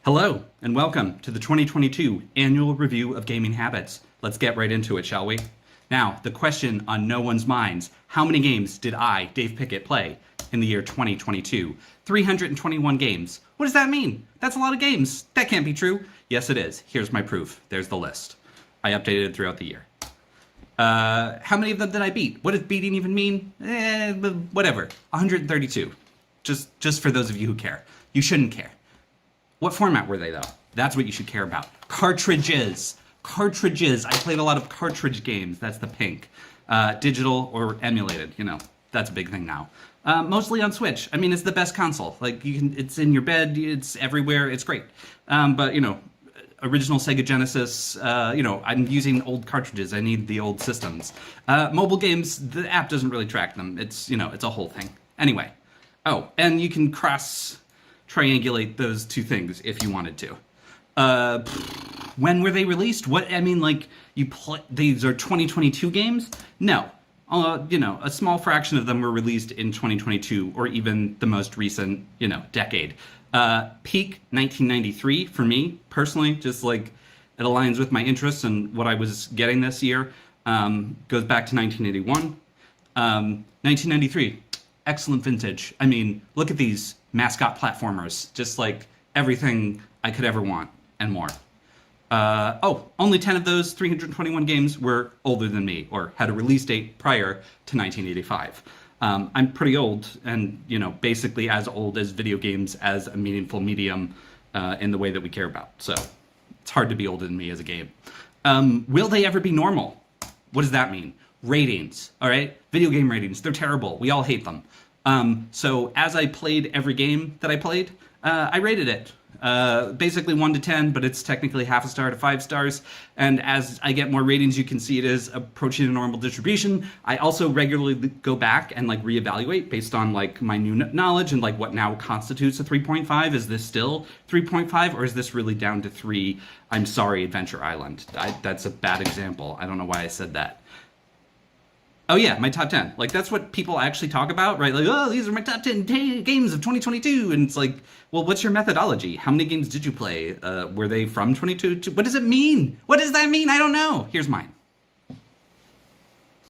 Hello, and welcome to the 2022 Annual Review of Gaming Habits. Let's get right into it, shall we? Now, the question on no one's minds, how many games did I, Dave Pickett, play in the year 2022? 321 games. What does that mean? That's a lot of games. That can't be true. Yes, it is. Here's my proof. There's the list. I updated it throughout the year. How many of them did I beat? What does beating even mean? Whatever. 132. Just for those of you who care. You shouldn't care. What format were they, though? That's what you should care about. Cartridges. Cartridges. I played a lot of cartridge games. That's the pink. Digital or emulated, that's a big thing now. Mostly on Switch. I mean, it's the best console. It's in your bed, it's everywhere, it's great. But, original Sega Genesis, I'm using old cartridges. I need the old systems. Mobile games, the app doesn't really track them. It's a whole thing. Anyway. Oh, and you can triangulate those two things if you wanted to. When were they released? These are 2022 games? No. A small fraction of them were released in 2022 or even the most recent, decade. Peak 1993 for me, personally, just it aligns with my interests and what I was getting this year. Goes back to 1981. 1993, excellent vintage. I mean, look at these mascot platformers, just like everything I could ever want and more. Only 10 of those 321 games were older than me or had a release date prior to 1985. I'm pretty old and, basically as old as video games as a meaningful medium in the way that we care about. So it's hard to be older than me as a game. Will they ever be normal? What does that mean? Ratings, all right? Video game ratings, they're terrible. We all hate them. So as I played every game that I played, I rated it. Basically 1 to 10, but it's technically half a star to 5 stars. And as I get more ratings, you can see it is approaching a normal distribution. I also regularly go back and reevaluate based on my new knowledge and what now constitutes a 3.5. Is this still 3.5 or is this really down to 3? I'm sorry, Adventure Island. That's a bad example. I don't know why I said that. Oh yeah, my top 10. That's what people actually talk about, right? These are my top 10 games of 2022. And it's well, what's your methodology? How many games did you play? Were they from 22? What does it mean? What does that mean? I don't know. Here's mine.